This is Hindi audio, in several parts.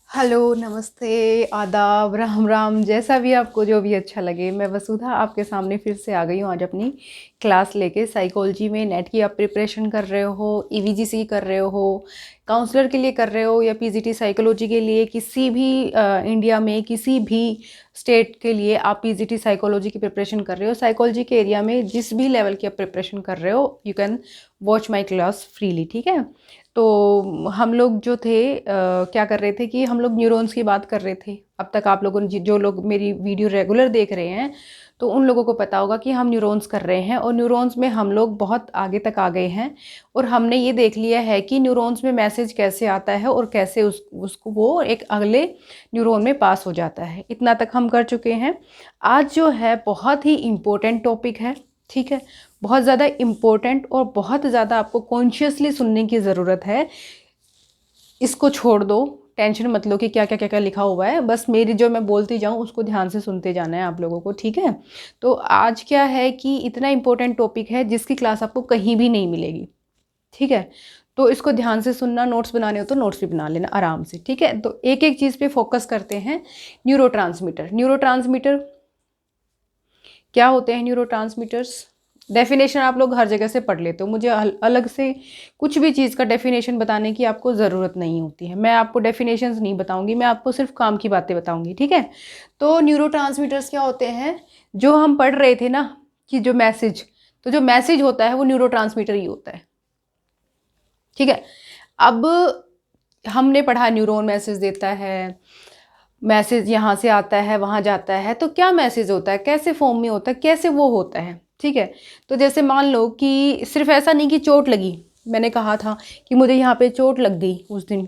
हेलो, नमस्ते, आदाब, राम राम, जैसा भी आपको जो भी अच्छा लगे। मैं वसुधा आपके सामने फिर से आ गई हूँ आज अपनी क्लास लेके। साइकोलॉजी में नेट की आप प्रिपरेशन कर रहे हो, ईवीजीसी कर रहे हो, काउंसलर के लिए कर रहे हो, या पीजीटी साइकोलॉजी के लिए, किसी भी इंडिया में किसी भी स्टेट के लिए आप पीजीटी साइकोलॉजी की प्रिपरेशन कर रहे हो, साइकोलॉजी के एरिया में जिस भी लेवल की आप प्रिपरेशन कर रहे हो, you can watch my class freely. ठीक है। तो हम लोग जो थे क्या कर रहे थे कि हम लोग न्यूरॉन्स की बात कर रहे थे। अब तक आप लोगों ने जो लोग मेरी वीडियो रेगुलर देख रहे हैं तो उन लोगों को पता होगा कि हम न्यूरॉन्स कर रहे हैं, और न्यूरॉन्स में हम लोग बहुत आगे तक आ गए हैं। और हमने ये देख लिया है कि न्यूरॉन्स में मैसेज कैसे आता है और कैसे उसको वो एक अगले न्यूरॉन में पास हो जाता है। इतना तक हम कर चुके हैं। आज जो है बहुत ही इम्पोर्टेंट टॉपिक है। ठीक है, बहुत ज़्यादा इम्पोर्टेंट और बहुत ज़्यादा आपको कॉन्शियसली सुनने की ज़रूरत है। इसको छोड़ दो, टेंशन मत लो कि क्या क्या क्या क्या लिखा हुआ है, बस मेरी जो मैं बोलती जाऊँ उसको ध्यान से सुनते जाना है आप लोगों को। ठीक है। तो आज क्या है कि इतना इम्पोर्टेंट टॉपिक है जिसकी क्लास आपको कहीं भी नहीं मिलेगी। ठीक है। तो इसको ध्यान से सुनना, नोट्स बनाने हो तो नोट्स भी बना लेना आराम से। ठीक है। तो एक एक चीज़ पे फोकस करते हैं। न्यूरोट्रांसमीटर क्या होते हैं? न्यूरोट्रांसमीटर्स डेफिनेशन आप लोग हर जगह से पढ़ लेते हो, मुझे अलग से कुछ भी चीज़ का डेफिनेशन बताने की आपको ज़रूरत नहीं होती है। मैं आपको डेफिनेशंस नहीं बताऊंगी, मैं आपको सिर्फ काम की बातें बताऊंगी। ठीक है। तो न्यूरोट्रांसमीटर्स क्या होते हैं? जो हम पढ़ रहे थे ना कि जो मैसेज, तो जो मैसेज होता है वो न्यूरोट्रांसमीटर ही होता है। ठीक है। अब हमने पढ़ा न्यूरॉन मैसेज देता है, मैसेज यहाँ से आता है वहाँ जाता है। तो क्या मैसेज होता है, कैसे फॉर्म में होता है, कैसे वो होता है? ठीक है। तो जैसे मान लो कि सिर्फ ऐसा नहीं कि चोट लगी, मैंने कहा था कि मुझे यहाँ पे चोट लग गई उस दिन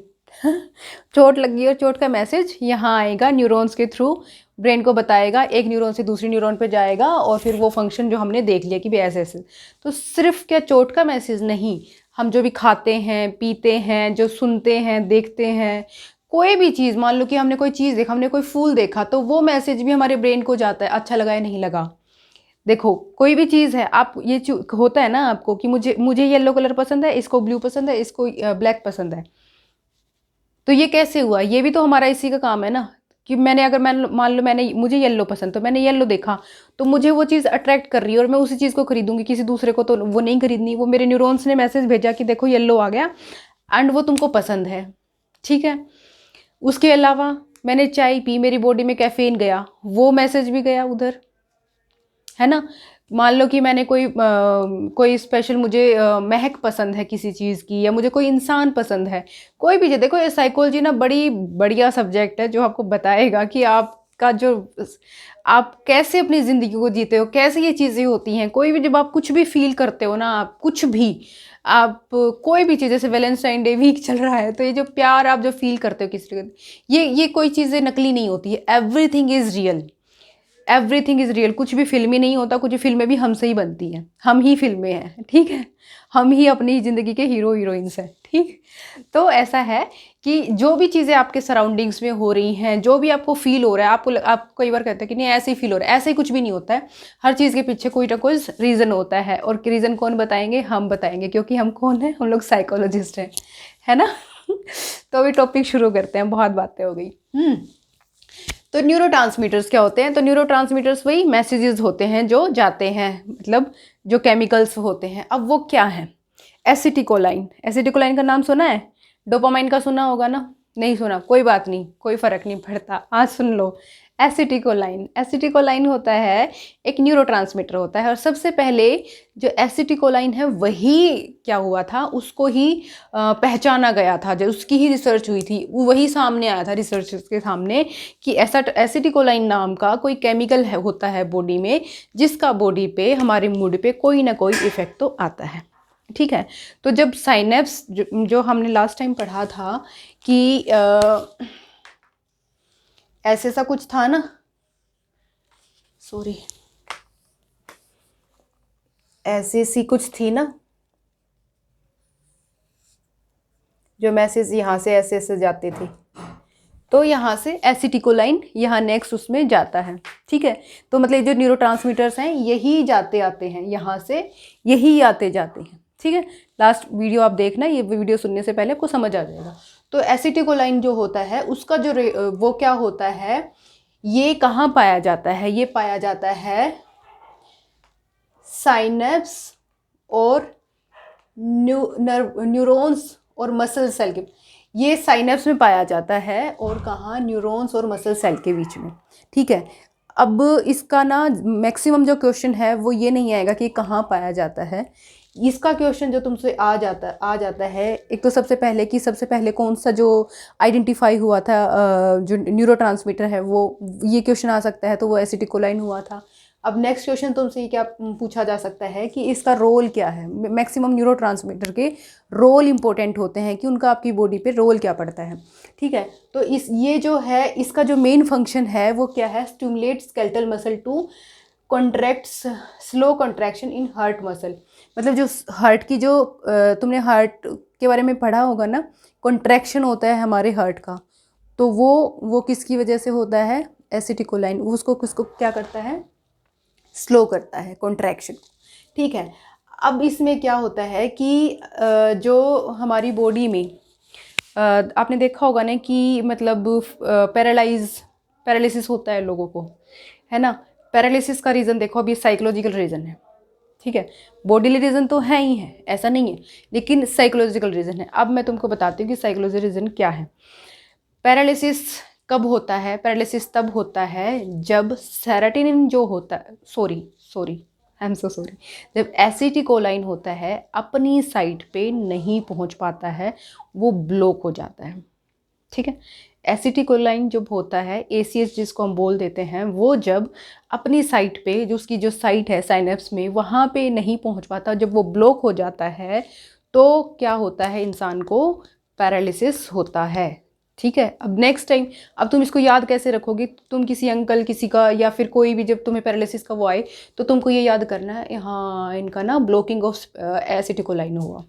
चोट लग गई और चोट का मैसेज यहाँ आएगा न्यूरॉन्स के थ्रू, ब्रेन को बताएगा, एक न्यूरॉन से दूसरी न्यूरॉन पे जाएगा और फिर वो फंक्शन जो हमने देख लिया कि भी ऐसे ऐसे। तो सिर्फ क्या चोट का मैसेज नहीं, हम जो भी खाते हैं, पीते हैं, जो सुनते हैं, देखते हैं, कोई भी चीज़, मान लो कि हमने कोई चीज़ देखा, हमने कोई फूल देखा, तो वो मैसेज भी हमारे ब्रेन को जाता है, अच्छा लगा या नहीं लगा। देखो कोई भी चीज़ है, आप ये होता है ना आपको कि मुझे मुझे येलो कलर पसंद है, इसको ब्लू पसंद है, इसको ब्लैक पसंद है। तो ये कैसे हुआ? ये भी तो हमारा इसी का काम है ना कि मैंने अगर मैं मान लो मैंने मुझे येलो पसंद, तो मैंने येलो देखा तो मुझे वो चीज़ अट्रैक्ट कर रही है और मैं उसी चीज़ को खरीदूंगी। किसी दूसरे को तो वो नहीं खरीदनी, वो मेरे न्यूरॉन्स ने मैसेज भेजा कि देखो येलो आ गया एंड वो तुमको पसंद है। ठीक है। उसके अलावा मैंने चाय पी, मेरी बॉडी में कैफीन गया, वो मैसेज भी गया उधर, है ना। मान लो कि मैंने कोई स्पेशल मुझे महक पसंद है किसी चीज़ की, या मुझे कोई इंसान पसंद है, कोई भी चीज़। देखो ये साइकोलॉजी ना बड़ी बढ़िया सब्जेक्ट है जो आपको बताएगा कि आपका जो आप कैसे अपनी ज़िंदगी को जीते हो, कैसे ये चीज़ें होती हैं। कोई भी जब आप कुछ भी फील करते हो ना, आप कुछ भी, आप कोई भी चीज़, जैसे वैलेंटाइन डे वीक चल रहा है, तो ये जो प्यार आप जो फील करते हो किसी को, ये कोई चीज़ें नकली नहीं होती है। Everything is real, everything is real. कुछ भी फिल्मी नहीं होता, कुछ फिल्में भी हमसे ही बनती हैं, हम ही फिल्में हैं। ठीक है। हम ही अपनी ज़िंदगी के हीरो हीरोइंस हैं। ठीक। तो ऐसा है कि जो भी चीज़ें आपके सराउंडिंग्स में हो रही हैं, जो भी आपको फील हो रहा है, आप कई बार कहते हैं कि नहीं ऐसे ही फील हो रहा है, ऐसे ही कुछ भी नहीं होता है। हर चीज़ के पीछे कोई ना कोई रीज़न होता है, और रीज़न कौन बताएंगे? हम बताएंगे, क्योंकि हम कौन है? हम लोग साइकोलॉजिस्ट हैं, है ना तो अभी टॉपिक शुरू करते हैं, बहुत बातें हो गई। तो न्यूरोट्रांसमीटर्स क्या होते हैं? तो न्यूरोट्रांसमीटर्स वही मैसेजेस होते हैं जो जाते हैं, मतलब जो केमिकल्स होते हैं। अब वो क्या है? एसिटिकोलाइन। एसिटिकोलाइन का नाम सुना है? डोपामाइन का सुना होगा ना? नहीं सुना, कोई बात नहीं, कोई फ़र्क नहीं पड़ता, आज सुन लो। एसिटिकोलाइन, एसिटिकोलाइन होता है, एक न्यूरोट्रांसमीटर होता है। और सबसे पहले जो एसिटिकोलाइन है वही क्या हुआ था, उसको ही पहचाना गया था, जो उसकी ही रिसर्च हुई थी, वही सामने आया था रिसर्च के सामने कि ऐसा एसिटिकोलाइन नाम का कोई केमिकल होता है बॉडी में, जिसका बॉडी पे, हमारे मूड पे कोई ना कोई इफ़ेक्ट तो आता है। ठीक है। तो जब साइनेप्स जो हमने लास्ट टाइम पढ़ा था कि ऐसे सा कुछ था ना, सॉरी, ऐसे सी कुछ थी ना, जो मैसेज यहाँ से ऐसे ऐसे जाते थे, तो यहाँ से एसिटिकोलाइन यहाँ नेक्स्ट उसमें जाता है। ठीक है। तो मतलब जो न्यूरोट्रांसमीटर्स हैं यही जाते आते हैं, यहाँ से यही आते जाते हैं। ठीक है, लास्ट वीडियो आप देखना, ये वीडियो सुनने से पहले आपको समझ आ जाएगा। तो एसिटिकोलाइन जो होता है उसका जो वो क्या होता है, ये कहाँ पाया जाता है, ये पाया जाता है साइनेप्स और न्यूरॉन्स और मसल सेल के, ये साइनेप्स में पाया जाता है और कहाँ, न्यूरॉन्स और मसल सेल के बीच में। ठीक है, अब इसका ना मैक्सिमम जो क्वेश्चन है वो ये नहीं आएगा कि कहाँ पाया जाता है। इसका क्वेश्चन जो तुमसे आ जाता है, एक तो सबसे पहले कौन सा जो आइडेंटिफाई हुआ था, जो न्यूरोट्रांसमीटर है वो, ये क्वेश्चन आ सकता है, तो वो एसिटिकोलाइन हुआ था। अब नेक्स्ट क्वेश्चन तुमसे क्या पूछा जा सकता है कि इसका रोल क्या है। मैक्सिमम न्यूरोट्रांसमीटर के रोल इंपॉर्टेंट होते हैं कि उनका आपकी बॉडी पे रोल क्या पड़ता है। ठीक है, तो ये जो है इसका जो मेन फंक्शन है वो क्या है, stimulate skeletal muscle to contracts slow contraction in heart muscle. मतलब जो हार्ट की जो तुमने हार्ट के बारे में पढ़ा होगा ना, कॉन्ट्रैक्शन होता है हमारे हार्ट का, तो वो किसकी वजह से होता है, एसिटिकोलाइन उसको किसको क्या करता है, स्लो करता है कॉन्ट्रैक्शन। ठीक है, अब इसमें क्या होता है कि जो हमारी बॉडी में आपने देखा होगा ना कि मतलब पैरालिसिस होता है लोगों को, है ना। पैरालिसिस का रीज़न देखो, अभी साइकोलॉजिकल रीज़न है। ठीक है, बॉडीली रीज़न तो है ही है, ऐसा नहीं है, लेकिन साइकोलॉजिकल रीज़न है। अब मैं तुमको बताती हूँ कि साइकोलॉजिकल रीज़न क्या है। पैरालिसिस कब होता है, पैरालिसिस तब होता है जब सेरोटोनिन जो होता है, sorry I am so sorry, जब एसिटिकोलाइन होता है अपनी साइट पे नहीं पहुंच पाता है, वो ब्लॉक हो जाता है। ठीक है, एसिटिकोलाइन जब होता है, ACH जिसको हम बोल देते हैं, वो जब अपनी साइट पे, जो उसकी जो साइट है साइनेप्स में, वहाँ पे नहीं पहुँच पाता, जब वो ब्लॉक हो जाता है तो क्या होता है, इंसान को पैरालिसिस होता है। ठीक है, अब नेक्स्ट टाइम, अब तुम इसको याद कैसे रखोगे, तुम किसी अंकल किसी का या फिर कोई भी जब तुम्हें पैरालिसिस का वो आए तो तुमको ये याद करना है, हाँ इनका ना ब्लॉकिंग ऑफ एसिटिकोलाइन हुआ,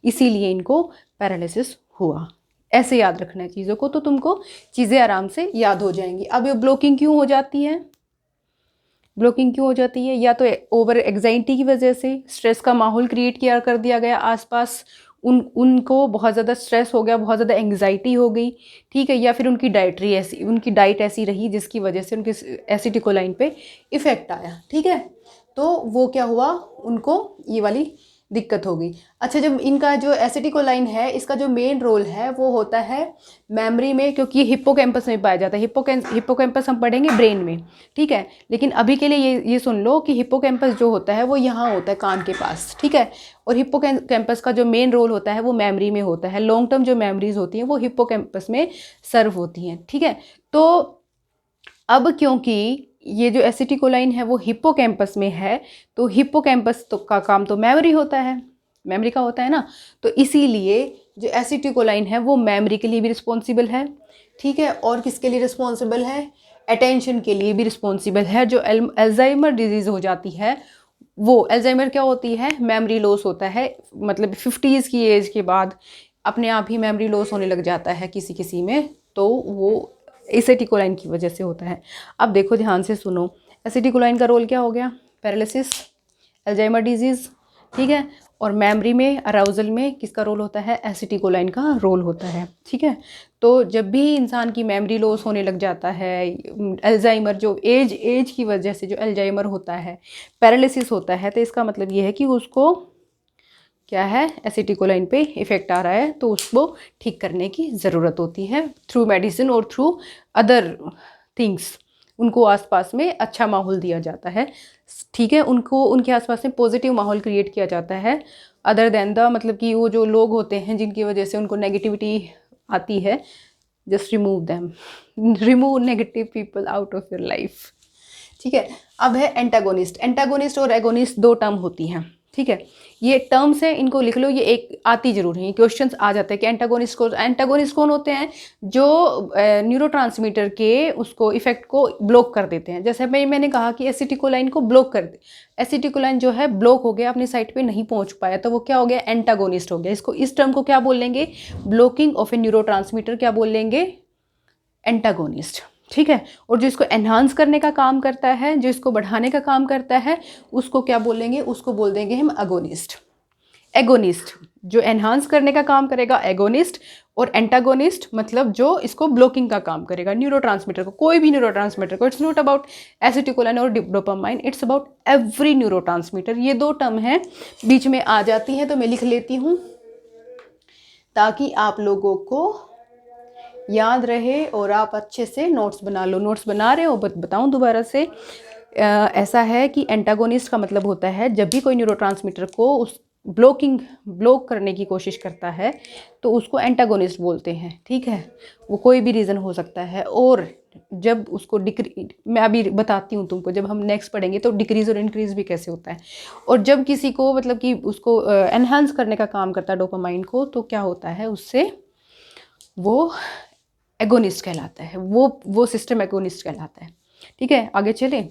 इसीलिए इनको पैरालिसिस हुआ। ऐसे याद रखना है चीज़ों को, तो तुमको चीज़ें आराम से याद हो जाएंगी। अब ये ब्लॉकिंग क्यों हो जाती है, ब्लॉकिंग क्यों हो जाती है, या तो ओवर एग्जाइटी की वजह से, स्ट्रेस का माहौल क्रिएट किया कर दिया गया आसपास, उनको बहुत ज़्यादा स्ट्रेस हो गया, बहुत ज़्यादा एंग्जाइटी हो गई। ठीक है, या फिर उनकी डाइट ऐसी रही जिसकी वजह से उनकी एसिटिकोलाइन पे इफ़ेक्ट आया। ठीक है, तो वो क्या हुआ, उनको ये वाली दिक्कत होगी। अच्छा, जब इनका जो एसिटिकोलाइन है, इसका जो मेन रोल है वो होता है मेमोरी में, क्योंकि ये हिप्पोकैम्पस में पाया जाता है। हिप्पोकैम्पस हम पढ़ेंगे ब्रेन में। ठीक है, लेकिन अभी के लिए ये सुन लो कि हिप्पोकैम्पस जो होता है वो यहाँ होता है, कान के पास। ठीक है, और हिप्पोकैम्पस का जो मेन रोल होता है वो मेमोरी में होता है। लॉन्ग टर्म जो मेमोरीज होती हैं वो हिप्पोकैम्पस में सर्व होती हैं। ठीक है, तो अब क्योंकि ये जो एसिटिकोलाइन है वो हिप्पोकैम्पस में है, तो हिप्पोकैम्पस तो का काम तो मेमोरी होता है, मेमोरी का होता है ना, तो इसीलिए जो एसिटिकोलाइन है वो मेमोरी के लिए भी रिस्पॉन्सिबल है। ठीक है, और किसके लिए रिस्पॉन्सिबल है, अटेंशन के लिए भी रिस्पॉन्सिबल है। जो अल्जाइमर डिजीज़ हो जाती है, वो अल्जाइमर क्या होती है, मेमोरी लॉस होता है, मतलब 50s की एज के बाद अपने आप ही मेमोरी लॉस होने लग जाता है किसी किसी में, तो वो एसिटिकोलाइन की वजह से होता है। अब देखो ध्यान से सुनो, एसिटिकोलाइन का रोल क्या हो गया, पैरालिसिस, अल्जाइमर डिजीज़। ठीक है, और मेमोरी में, अराउजल में किसका रोल होता है, एसिटिकोलाइन का रोल होता है। ठीक है, तो जब भी इंसान की मेमोरी लॉस होने लग जाता है, अल्जाइमर जो एज की वजह से जो अल्जाइमर होता है, पैरालिसिस होता है, तो इसका मतलब ये है कि उसको क्या है, एसिटिकोलाइन पे इफ़ेक्ट आ रहा है, तो उसको ठीक करने की ज़रूरत होती है थ्रू मेडिसिन और थ्रू अदर थिंग्स। उनको आसपास में अच्छा माहौल दिया जाता है। ठीक है, उनको उनके आसपास में पॉजिटिव माहौल क्रिएट किया जाता है, अदर दैन द, मतलब कि वो जो लोग होते हैं जिनकी वजह से उनको नेगेटिविटी आती है, just remove them, remove negative people out of your life. ठीक है, अब है एंटागोनिस्ट। एंटागोनिस्ट और एगोनिस्ट दो टर्म होती हैं। ठीक है, ये टर्म्स हैं, इनको लिख लो, ये एक आती जरूर है, क्वेश्चंस आ जाते हैं कि एंटागोनिस्ट कौन होते हैं, जो न्यूरोट्रांसमीटर के उसको इफेक्ट को ब्लॉक कर देते हैं। जैसे मैंने कहा कि एसिटिकोलाइन को ब्लॉक कर दे, एसिटिकोलाइन जो है ब्लॉक हो गया, अपनी साइट पे नहीं पहुंच पाया, तो वो क्या हो गया, एंटागोनिस्ट हो गया। इसको, इस टर्म को क्या बोल लेंगे, ब्लॉकिंग ऑफ ए न्यूरोट्रांसमीटर क्या बोल लेंगे, एंटागोनिस्ट। ठीक है, और जो इसको एनहांस करने का काम करता है, जो इसको बढ़ाने का काम करता है, उसको क्या बोलेंगे, उसको बोल देंगे हम अगोनिस्ट। एगोनिस्ट जो एनहांस करने का काम करेगा एगोनिस्ट, और एंटागोनिस्ट मतलब जो इसको ब्लॉकिंग का काम करेगा न्यूरोट्रांसमीटर को, कोई भी न्यूरोट्रांसमीटर को। इट्स नॉट अबाउट एसिटिकोलाइन और dopamine, it's about every neurotransmitter. ये दो टर्म हैं बीच में आ जाती हैं तो मैं लिख लेती हूँ ताकि आप लोगों को याद रहे और आप अच्छे से नोट्स बना लो। नोट्स बना रहे हो बताऊँ दोबारा से। ऐसा है कि एंटागोनिस्ट का मतलब होता है जब भी कोई न्यूरोट्रांसमीटर को उस ब्लॉक करने की कोशिश करता है तो उसको एंटागोनिस्ट बोलते हैं, ठीक है। वो कोई भी रीज़न हो सकता है। और जब उसको मैं अभी बताती हूँ तुमको, जब हम नेक्स्ट पढ़ेंगे तो डिक्रीज़ और इंक्रीज़ भी कैसे होता है। और जब किसी को मतलब कि उसको एनहांस करने का काम करता है डोपामाइन को, तो क्या होता है उससे, वो एगोनिस्ट कहलाता है, वो सिस्टम एगोनिस्ट कहलाता है, ठीक है। आगे चलें।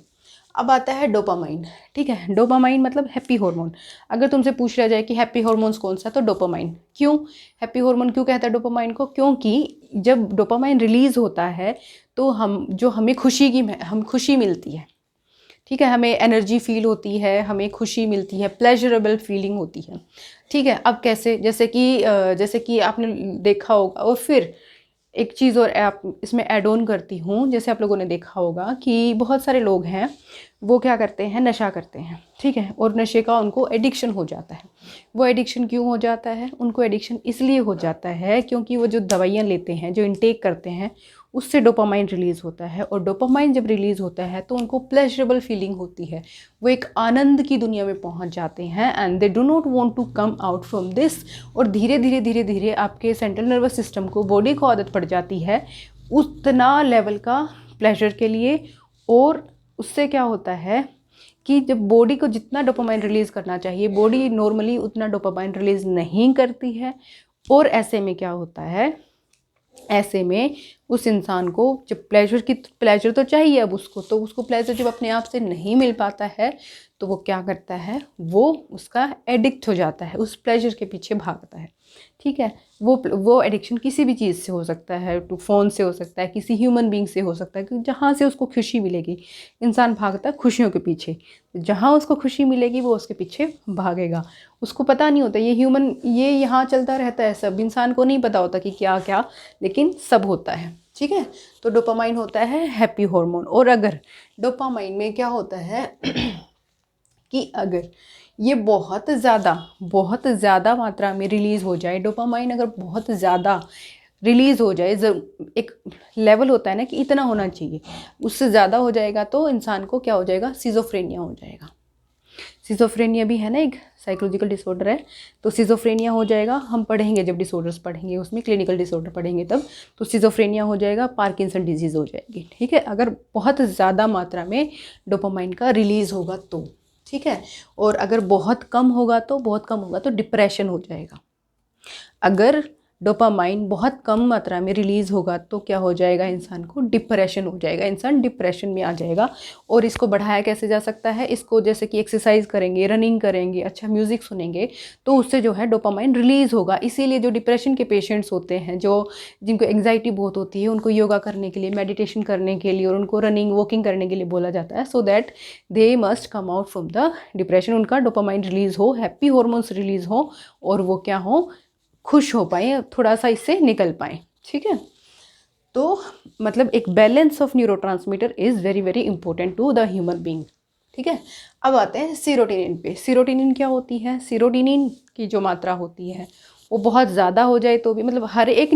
अब आता है डोपामाइन, ठीक है। डोपामाइन मतलब हैप्पी हार्मोन। अगर तुमसे पूछ लिया जाए कि हैप्पी हार्मोन्स कौन सा, तो डोपामाइन। क्यों हैप्पी हार्मोन क्यों कहता है डोपामाइन को? क्योंकि जब डोपामाइन रिलीज़ होता है तो हमें खुशी मिलती है, ठीक है। हमें एनर्जी फील होती है, हमें खुशी मिलती है, प्लेजरेबल फीलिंग होती है, ठीक है। अब कैसे? जैसे कि आपने देखा होगा। और फिर एक चीज़ और आप इसमें ऐड ऑन करती हूँ, जैसे आप लोगों ने देखा होगा कि बहुत सारे लोग हैं वो क्या करते हैं, नशा करते हैं, ठीक है। और नशे का उनको एडिक्शन हो जाता है। वो एडिक्शन क्यों हो जाता है? उनको एडिक्शन इसलिए हो जाता है क्योंकि वो जो दवाइयाँ लेते हैं, जो इनटेक करते हैं, उससे डोपामाइन रिलीज़ होता है। और डोपामाइन जब रिलीज़ होता है तो उनको प्लेजरेबल फीलिंग होती है, वो एक आनंद की दुनिया में पहुंच जाते हैं and they do not want to come out from this. और धीरे धीरे आपके सेंट्रल नर्वस सिस्टम को, बॉडी को आदत पड़ जाती है उतना लेवल का प्लेजर के लिए। और उससे क्या होता है कि जब बॉडी को जितना डोपामाइन रिलीज़ करना चाहिए, बॉडी नॉर्मली उतना डोपामाइन रिलीज़ नहीं करती है। और ऐसे में क्या होता है, ऐसे में उस इंसान को जब प्लेजर तो चाहिए, अब उसको प्लेजर जब अपने आप से नहीं मिल पाता है तो वो क्या करता है, वो उसका एडिक्ट हो जाता है, उस प्लेजर के पीछे भागता है, ठीक है। वो एडिक्शन किसी भी चीज़ से हो सकता है, तो फ़ोन से हो सकता है, किसी ह्यूमन बीइंग से हो सकता है, क्योंकि जहाँ से उसको खुशी मिलेगी, इंसान भागता है खुशियों के पीछे। जहाँ उसको खुशी मिलेगी वो उसके पीछे भागेगा। उसको पता नहीं होता, ये यहाँ चलता रहता है, सब इंसान को नहीं पता होता कि क्या क्या, लेकिन सब होता है, ठीक है। तो डोपामाइन होता है हैप्पी हार्मोन। और अगर डोपामाइन में क्या होता है कि अगर ये बहुत ज़्यादा मात्रा में रिलीज़ हो जाए, डोपामाइन अगर बहुत ज़्यादा रिलीज़ हो जाए, एक लेवल होता है ना कि इतना होना चाहिए, उससे ज़्यादा हो जाएगा तो इंसान को क्या हो जाएगा, सिज़ोफ्रेनिया हो जाएगा। सिज़ोफ्रेनिया भी है ना, एक साइकोलॉजिकल डिसऑर्डर है, तो सिज़ोफ्रेनिया हो जाएगा। हम पढ़ेंगे जब डिसऑर्डर्स पढ़ेंगे, उसमें क्लिनिकल डिसऑर्डर पढ़ेंगे तब, तो सिज़ोफ्रेनिया हो जाएगा, पार्किंसन डिजीज़ हो जाएगी, ठीक है। अगर बहुत ज़्यादा मात्रा में डोपामाइन का रिलीज़ होगा तो, ठीक है। और अगर बहुत कम होगा तो डिप्रेशन हो जाएगा। अगर डोपामाइन बहुत कम मात्रा में रिलीज़ होगा तो क्या हो जाएगा, इंसान को डिप्रेशन हो जाएगा, इंसान डिप्रेशन में आ जाएगा। और इसको बढ़ाया कैसे जा सकता है, इसको जैसे कि एक्सरसाइज करेंगे, रनिंग करेंगे, अच्छा म्यूज़िक सुनेंगे, तो उससे जो है डोपामाइन रिलीज़ होगा। इसीलिए जो डिप्रेशन के पेशेंट्स होते हैं, जिनको एंग्जाइटी बहुत होती है, उनको योगा करने के लिए, मेडिटेशन करने के लिए और उनको रनिंग वॉकिंग करने के लिए बोला जाता है, so that they must come out from the depression. उनका डोपामाइन रिलीज़ हो, हैप्पी हॉर्मोन्स रिलीज़ हो और वो क्या हो, खुश हो पाए, थोड़ा सा इससे निकल पाए, ठीक है। तो मतलब एक balance of neurotransmitter is very very important to the human being, ठीक है। अब आते हैं सीरोटोनिन पे। सीरोटोनिन क्या होती है? सीरोटोनिन की जो मात्रा होती है वो बहुत ज़्यादा हो जाए तो भी, मतलब हर एक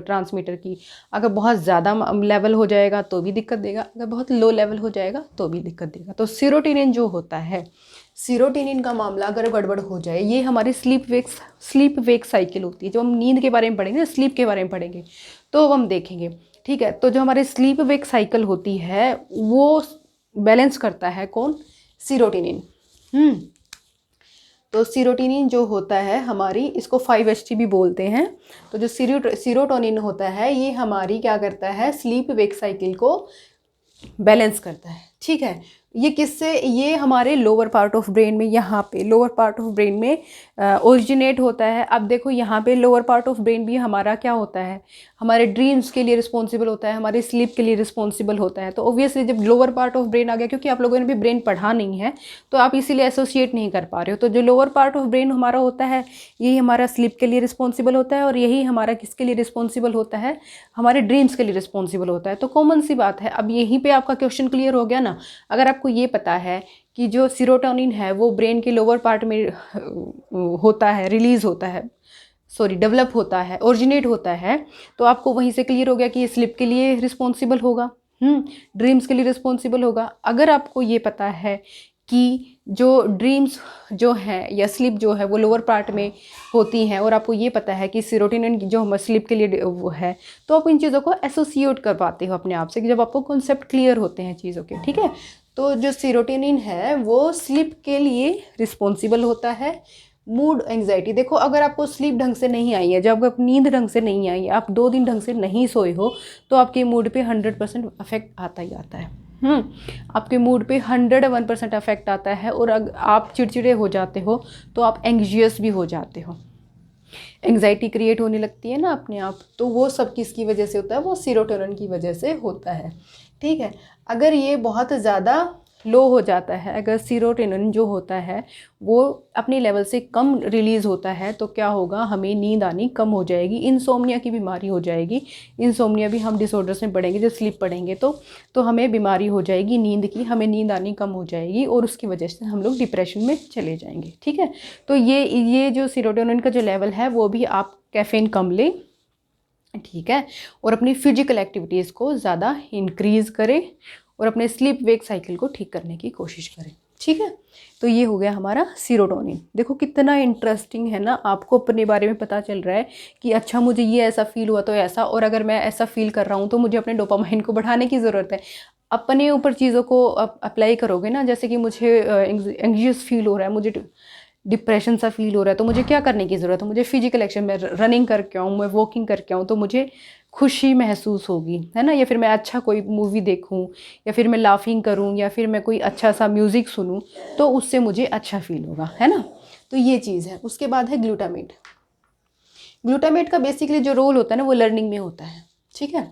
ट्रांसमीटर की अगर बहुत ज़्यादा लेवल हो जाएगा तो भी दिक्कत देगा, अगर बहुत लो लेवल हो जाएगा तो भी दिक्कत देगा। तो सीरोटोनिन जो होता है, सीरोटोनिन का मामला अगर गड़बड़ हो जाए, ये हमारी स्लीप वेक साइकिल होती है। जब हम नींद के बारे में पढ़ेंगे ना, स्लीप के बारे में पढ़ेंगे तो हम देखेंगे, ठीक है। तो जो हमारी स्लीप वेक साइकिल होती है वो बैलेंस करता है कौन? सीरोटोनिन। तो सीरोटोनिन जो होता है हमारी, इसको 5-HT भी बोलते हैं। तो जो सीरोटोनिन होता है ये हमारी क्या करता है, स्लीप वेक साइकिल को बैलेंस करता है, ठीक है। ये किससे, ये हमारे लोअर पार्ट ऑफ ब्रेन में, यहाँ पे लोअर पार्ट ऑफ ब्रेन में ओरिजिनेट होता है। अब देखो यहाँ पे लोअर पार्ट ऑफ ब्रेन भी हमारा क्या होता है, हमारे ड्रीम्स के लिए रिस्पॉन्सिबल होता है, हमारे स्लीप के लिए रिस्पॉन्सिबल होता है। तो ऑब्वियसली जब लोअर पार्ट ऑफ ब्रेन आ गया, क्योंकि आप लोगों ने भी ब्रेन पढ़ा नहीं है तो आप इसीलिए एसोसिएट नहीं कर पा रहे हो। तो जो लोअर पार्ट ऑफ ब्रेन हमारा होता है, यही हमारा स्लीप के लिए रिस्पॉन्सिबल होता है, और यही हमारा किसके लिए रिस्पॉन्सिबल होता है, हमारे ड्रीम्स के लिए रिस्पॉन्सिबल होता है। तो कॉमन सी बात है। अब यहीं पे आपका क्वेश्चन क्लियर हो गया ना। अगर आपको ये पता है कि जो सीरोटोनिन है वो ब्रेन के लोअर पार्ट में होता है, रिलीज़ होता है, सॉरी डेवलप होता है, ओरिजिनेट होता है, तो आपको वहीं से क्लियर हो गया कि ये स्लीप के लिए रिस्पॉन्सिबल होगा, ड्रीम्स के लिए रिस्पॉन्सिबल होगा। अगर आपको ये पता है कि जो ड्रीम्स जो हैं या स्लीप जो है वो लोअर पार्ट में होती हैं, और आपको ये पता है कि सीरोटोनिन जो स्लीप के लिए वो है, तो आप इन चीज़ों को एसोसिएट कर पाते हो अपने आप से, कि जब आपको कॉन्सेप्ट क्लियर होते हैं चीज़ों के, ठीक है। तो जो सीरोटोनिन है वो स्लीप के लिए रिस्पॉन्सिबल होता है। मूड एंग्जाइटी, देखो अगर आपको स्लीप ढंग से नहीं आई है, जब आप नींद ढंग से नहीं आई है, आप 2 दिन ढंग से नहीं सोए हो, तो आपके मूड पे 100% अफेक्ट आता ही आता है। आपके मूड पे 101% अफेक्ट आता है, और अगर आप चिड़चिड़े हो जाते हो तो आप एंग्जियस भी हो जाते हो, एंग्जाइटी क्रिएट होने लगती है ना अपने आप। तो वो सब किसकी वजह से होता है, वो सीरोटोनिन की वजह से होता है, ठीक है। अगर ये बहुत ज़्यादा लो हो जाता है, अगर सीरोटोनिन जो होता है वो अपनी लेवल से कम रिलीज़ होता है, तो क्या होगा, हमें नींद आनी कम हो जाएगी, इंसोम्निया की बीमारी हो जाएगी। इंसोम्निया भी हम डिसऑर्डर्स में पढ़ेंगे, जब स्लीप पढ़ेंगे तो हमें बीमारी हो जाएगी नींद की, हमें नींद आनी कम हो जाएगी, और उसकी वजह से हम लोग डिप्रेशन में चले जाएंगे, ठीक है। तो ये जो सीरोटोनिन का जो लेवल है वो भी आप कैफ़ीन कम लें, ठीक है, और अपनी फिजिकल एक्टिविटीज़ को ज़्यादा इंक्रीज़ करें, और अपने स्लीप वेक साइकिल को ठीक करने की कोशिश करें, ठीक है। तो ये हो गया हमारा सीरोटोनिन। देखो कितना इंटरेस्टिंग है ना, आपको अपने बारे में पता चल रहा है कि अच्छा मुझे ये ऐसा फील हुआ तो ऐसा, और अगर मैं ऐसा फील कर रहा हूँ तो मुझे अपने डोपामाइन को बढ़ाने की ज़रूरत है। अपने ऊपर चीज़ों को अप्लाई करोगे ना, जैसे कि मुझे एंग्जियस फील हो रहा है, मुझे डिप्रेशन सा फील हो रहा है, तो मुझे क्या करने की ज़रूरत है, मुझे फिजिकल एक्शन में रनिंग करके आऊँ, मैं वॉकिंग करके आऊँ, तो मुझे खुशी महसूस होगी, है ना। या फिर मैं अच्छा कोई मूवी देखूं, या फिर मैं लाफिंग करूं, या फिर मैं कोई अच्छा सा म्यूज़िक सुनूं, तो उससे मुझे अच्छा फील होगा, है ना। तो ये चीज़ है। उसके बाद है ग्लूटामेट। ग्लूटामेट का बेसिकली जो रोल होता है ना वो लर्निंग में होता है, ठीक है,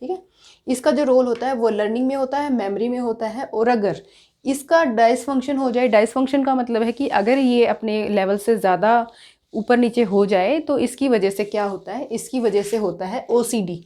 ठीक है। इसका जो रोल होता है वो लर्निंग में होता है, मेमोरी में होता है। और अगर इसका डाइसफंक्शन हो जाए, डाइसफंक्शन का मतलब है कि अगर ये अपने लेवल से ज़्यादा ऊपर नीचे हो जाए, तो इसकी वजह से क्या होता है, इसकी वजह से होता है ओसीडी,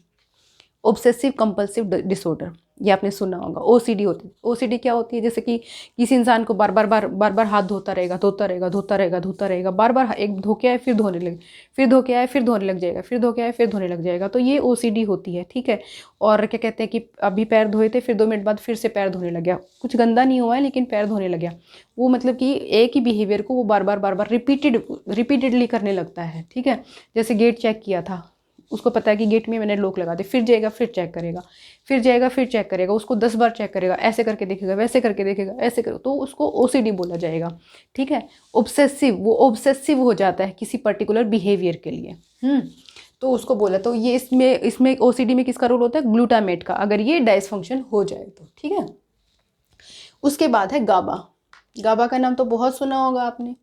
ऑब्सेसिव कंपल्सिव डिसऑर्डर। ये आपने सुना होगा, ओसीडी होती है। ओसीडी क्या होती है, जैसे कि किसी इंसान को बार बार हाथ धोता रहेगा, बार बार एक धो के आए फिर धोने लगे, फिर धो के आए फिर धोने लग जाएगा, फिर धो के आए फिर धोने लग जाएगा, तो ये ओसीडी होती है, ठीक है। और क्या कहते हैं कि अभी पैर धोए थे, फिर 2 मिनट बाद फिर से पैर धोने लग गया, कुछ गंदा नहीं हुआ है लेकिन पैर धोने लग गया। वो मतलब कि एक ही बिहेवियर को वो बार बार रिपीटेडली करने लगता है, ठीक है। जैसे गेट चेक किया था, उसको पता है कि गेट में मैंने लॉक लगा दे, फिर जाएगा फिर चेक करेगा, फिर जाएगा फिर चेक करेगा, उसको 10 बार चेक करेगा, ऐसे करके देखेगा, वैसे करके देखेगा, ऐसे कर, तो उसको ओसीडी बोला जाएगा, ठीक है। ऑब्सेसिव, वो ऑब्सेसिव हो जाता है किसी पर्टिकुलर बिहेवियर के लिए, तो उसको बोला। तो ये इसमें ओसीडी में किसका रोल होता है, ग्लूटामेट का, अगर ये डाइसफंक्शन हो जाए तो, ठीक है। उसके बाद है गाबा। गाबा का नाम तो बहुत सुना होगा आपने।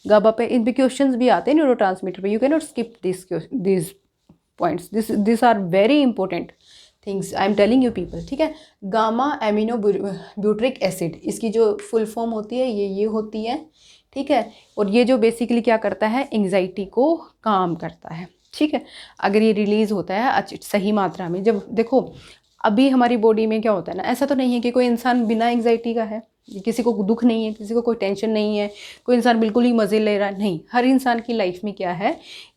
गाबा पे इन पे क्वेश्चंस भी आते हैं न्यूरोट्रांसमीटर पे, you can not skip this points, this are very important things I am telling you people, ठीक है। गामा एमिनो ब्यूट्रिक एसिड, इसकी जो फुल फॉर्म होती है ये होती है, ठीक है। और ये जो बेसिकली क्या करता है, एंग्जाइटी को काम करता है, ठीक है। अगर ये रिलीज़ होता है सही मात्रा में, जब देखो अभी हमारी बॉडी में क्या होता है ना, ऐसा तो नहीं है कि कोई इंसान बिना एंग्जाइटी का है, किसी को दुख नहीं है, किसी को कोई टेंशन नहीं है, कोई इंसान बिल्कुल ही मज़े ले रहा है, नहीं। हर इंसान की लाइफ में क्या है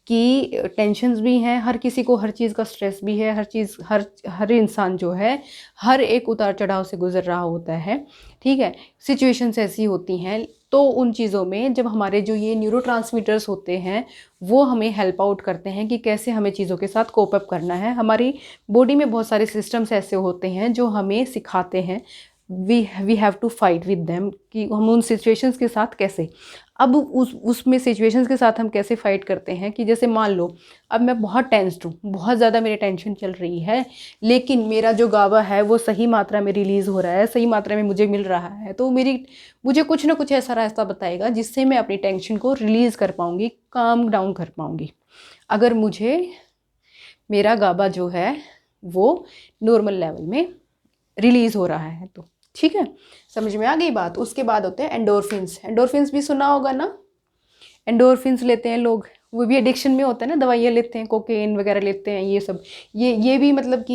कि टेंशन्स भी हैं, हर किसी को हर चीज़ का स्ट्रेस भी है, हर इंसान जो है हर एक उतार चढ़ाव से गुजर रहा होता है, ठीक है। सिचुएशंस ऐसी होती हैं, तो उन चीज़ों में जब हमारे जो ये न्यूरोट्रांसमीटर्स होते हैं वो हमें हेल्प आउट करते हैं कि कैसे हमें चीज़ों के साथ कोप अप करना है। हमारी बॉडी में बहुत सारे सिस्टम्स ऐसे होते हैं जो हमें सिखाते हैं we have to fight with them, कि हम उन सिचुएशंस के साथ कैसे। अब उसमें सिचुएशंस के साथ हम कैसे फाइट करते हैं कि जैसे मान लो अब मैं बहुत टेंस्ड हूँ, बहुत ज़्यादा मेरी टेंशन चल रही है, लेकिन मेरा जो गावा है वो सही मात्रा में रिलीज़ हो रहा है, सही मात्रा में मुझे मिल रहा है, तो मुझे कुछ ना कुछ ऐसा रास्ता बताएगा जिससे मैं अपनी टेंशन को रिलीज़ कर पाऊँगी, काम डाउन कर पाऊँगी। अगर मुझे मेरा गाबा जो है वो नॉर्मल लेवल में रिलीज़ हो रहा है तो ठीक है, समझ में आ गई बात। उसके बाद होते हैं एंडोर्फिन्स। एंडोर्फिन्स भी सुना होगा ना, एंडोर्फिन्स लेते हैं लोग, वो भी एडिक्शन में होता है ना, दवाइयाँ लेते हैं, कोकेन वगैरह लेते हैं, ये सब ये भी मतलब कि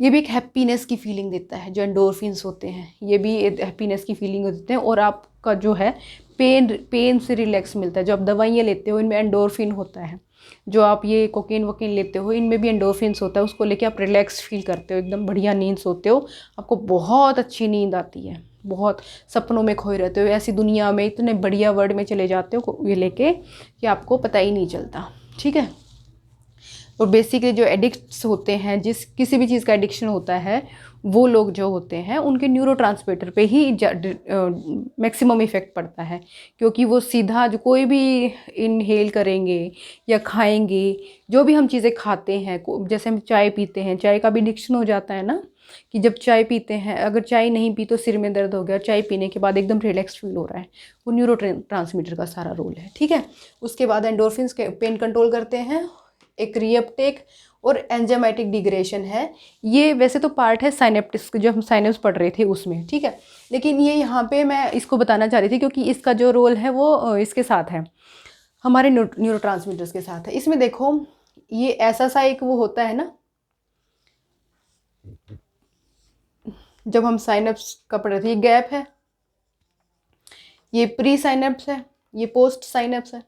ये भी एक हैप्पीनेस की फीलिंग देता है। जो एंडोर्फिन्स होते हैं ये भी हैप्पीनेस की फीलिंग देते हैं, और आपका जो है पेन से रिलैक्स मिलता है। जो आप दवाइयाँ लेते हो इनमें एंडोर्फिन होता है, जो आप ये कोकेन वोकेन लेते हो इनमें भी एंडोर्फिन्स होता है, उसको लेके आप रिलैक्स फील करते हो, एकदम बढ़िया नींद सोते हो, आपको बहुत अच्छी नींद आती है, बहुत सपनों में खोए रहते हो, ऐसी दुनिया में इतने बढ़िया वर्ड में चले जाते हो ये लेके कि आपको पता ही नहीं चलता। ठीक है, और बेसिकली जो एडिक्ट्स होते हैं, जिस किसी भी चीज़ का एडिक्शन होता है, वो लोग जो होते हैं उनके न्यूरोट्रांसमीटर पे ही मैक्सिमम इफ़ेक्ट पड़ता है, क्योंकि वो सीधा जो कोई भी इनहेल करेंगे या खाएंगे, जो भी हम चीज़ें खाते हैं, जैसे हम चाय पीते हैं, चाय का भी एडिक्शन हो जाता है ना, कि जब चाय पीते हैं, अगर चाय नहीं पी तो सिर में दर्द हो गया, चाय पीने के बाद एकदम रिलैक्स फील हो रहा है, वो न्यूरो ट्रांसमीटर का सारा रोल है। ठीक है, उसके बाद एंडोर्फिन्स के पेन कंट्रोल करते हैं, एक रीअपटेक और एंजाइमेटिक डिग्रेशन है। ये वैसे तो पार्ट है साइनेप्टिक्स, जो हम साइनेप्स पढ़ रहे थे उसमें, ठीक है, लेकिन ये यहाँ पे मैं इसको बताना चाह रही थी क्योंकि इसका जो रोल है वो इसके साथ है, हमारे न्यूरोट्रांसमीटर्स के साथ है। इसमें देखो ये ऐसा सा एक वो होता है ना, जब हम साइनेप्स का पढ़ रहे थे, ये गैप है, ये प्री साइनेप्स है, ये पोस्ट साइनेप्स है,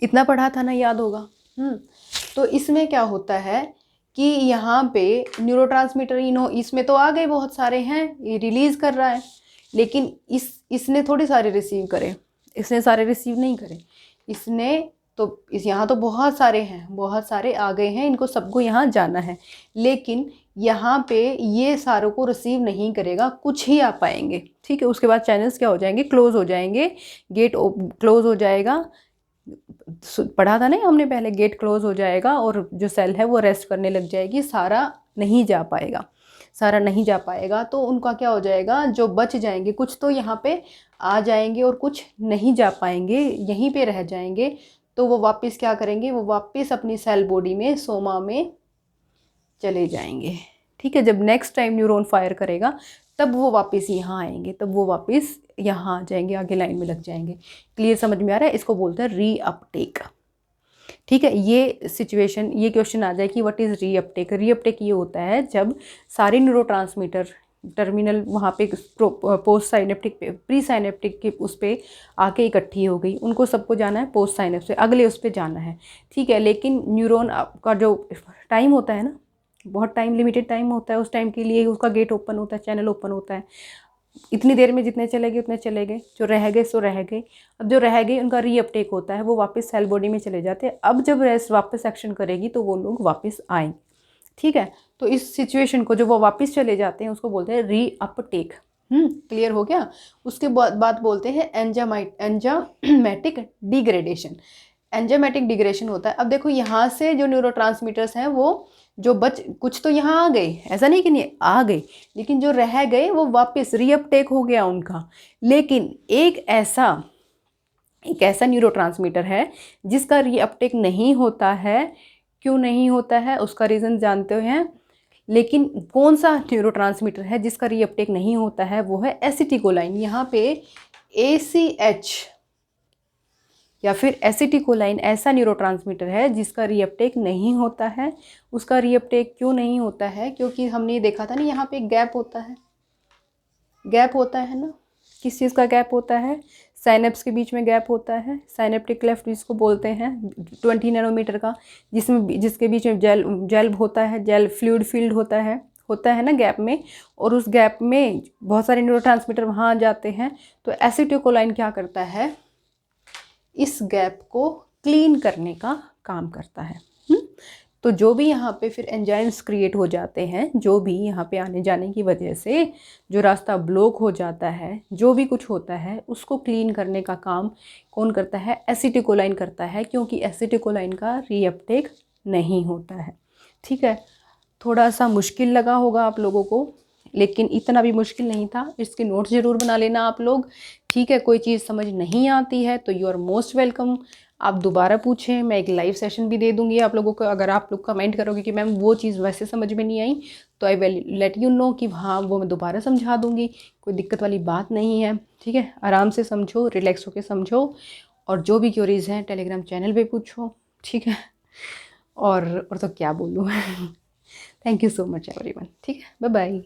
इतना पढ़ा था ना, याद होगा। तो इसमें क्या होता है कि यहाँ पे न्यूरोट्रांसमीटर इसमें तो आ गए, बहुत सारे हैं, ये रिलीज़ कर रहा है, लेकिन इसने थोड़ी सारे रिसीव करे, इसने सारे रिसीव नहीं करे, इसने तो यहाँ तो बहुत सारे हैं, बहुत सारे आ गए हैं, इनको सबको यहाँ जाना है, लेकिन यहाँ पे ये सारों को रिसीव नहीं करेगा, कुछ ही आ पाएंगे। ठीक है, उसके बाद चैनल्स क्या हो जाएंगे, क्लोज हो जाएंगे, गेट क्लोज हो जाएगा, पढ़ा था ना हमने पहले, गेट क्लोज हो जाएगा और जो सेल है वो रेस्ट करने लग जाएगी, सारा नहीं जा पाएगा, सारा नहीं जा पाएगा। तो उनका क्या हो जाएगा, जो बच जाएंगे कुछ तो यहाँ पे आ जाएंगे और कुछ नहीं जा पाएंगे, यहीं पे रह जाएंगे। तो वो वापस क्या करेंगे, वो वापस अपनी सेल बॉडी में, सोमा में चले जाएंगे। ठीक है, जब नेक्स्ट टाइम न्यूरॉन फायर करेगा तब वो वापस यहाँ आएंगे, तब वो वापस यहाँ आ जाएंगे, आगे लाइन में लग जाएंगे। क्लियर समझ में आ रहा है? इसको बोलते हैं रीअपटेक। ठीक है, ये सिचुएशन, ये क्वेश्चन आ जाए कि व्हाट इज़ रीअपटेक। रीअपटेक ये होता है जब सारे न्यूरोट्रांसमीटर टर्मिनल वहाँ पे पोस्ट साइनेप्टिक पे, प्री साइनेप्टिक के उस पर आके इकट्ठी हो गई, उनको सबको जाना है पोस्ट साइनेप्स से, अगले उस पर जाना है। ठीक है, लेकिन न्यूरॉन का जो टाइम होता है ना, बहुत टाइम, लिमिटेड टाइम होता है, उस टाइम के लिए उसका गेट ओपन होता है, चैनल ओपन होता है, इतनी देर में जितने चले गए उतने चले गए, जो रह गए सो रह गए। अब जो रह गए उनका रीअपटेक होता है, वो वापस सेल बॉडी में चले जाते हैं। अब जब रेस्ट वापस एक्शन करेगी तो वो लोग वापस आएंगे। ठीक है, तो इस सिचुएशन को जो वो वापस चले जाते हैं उसको बोलते हैं रीअपटेक। क्लियर हो गया? उसके बाद बोलते हैं एंजाइमेटिक डिग्रेडेशन। एंजाइमेटिक डिग्रेडेशन होता है, अब देखो यहाँ से जो न्यूरोट्रांसमीटर्स हैं वो जो कुछ तो यहाँ आ गए, ऐसा नहीं कि नहीं आ गए, लेकिन जो रह गए वो वापस रीअपटेक हो गया उनका। लेकिन एक ऐसा न्यूरोट्रांसमीटर है जिसका रीअपटेक नहीं होता है। क्यों नहीं होता है उसका रीज़न जानते हैं, लेकिन कौन सा न्यूरोट्रांसमीटर है जिसका रीअपटेक नहीं होता है, वो है एसिटिकोलाइन। यहाँ पे ACH या फिर एसिटिकोलाइन ऐसा न्यूरोट्रांसमीटर है जिसका रीअपटेक नहीं होता है। उसका रीअपटेक क्यों नहीं होता है? क्योंकि हमने देखा था ना, यहाँ पे एक गैप होता है, गैप होता है ना, किस चीज़ का गैप होता है? साइनेप्स के बीच में गैप होता है, साइनेप्टिक क्लेफ्ट जिसको बोलते हैं, 20 नैनोमीटर का, जिसके बीच में जेल होता है, जेल फ्लूइड फील्ड होता है ना गैप में, और उस गैप में बहुत सारे न्यूरोट्रांसमीटर वहाँ जाते हैं। तो एसिटिकोलाइन क्या करता है, इस गैप को क्लीन करने का काम करता है। तो जो भी यहाँ पे फिर एंजाइम्स क्रिएट हो जाते हैं, जो भी यहाँ पे आने जाने की वजह से जो रास्ता ब्लॉक हो जाता है, जो भी कुछ होता है, उसको क्लीन करने का काम कौन करता है? एसिटिकोलाइन करता है, क्योंकि एसिटिकोलाइन का रीअपटेक नहीं होता है। ठीक है, थोड़ा सा मुश्किल लगा होगा आप लोगों को, लेकिन इतना भी मुश्किल नहीं था। इसके नोट्स ज़रूर बना लेना आप लोग। ठीक है, कोई चीज़ समझ नहीं आती है तो यू आर मोस्ट वेलकम, आप दोबारा पूछें। मैं एक लाइव सेशन भी दे दूंगी आप लोगों को। अगर आप लोग कमेंट करोगे कि मैम वो चीज़ वैसे समझ में नहीं आई, तो I will let you know कि हाँ वो मैं दोबारा समझा दूंगी। कोई दिक्कत वाली बात नहीं है। ठीक है, आराम से समझो, रिलैक्स होकर समझो, और जो भी क्यूरीज हैं टेलीग्राम चैनल पे पूछो। ठीक है, और तो क्या बोलूँ। Thank you so much everyone. ठीक है, बाय बाय।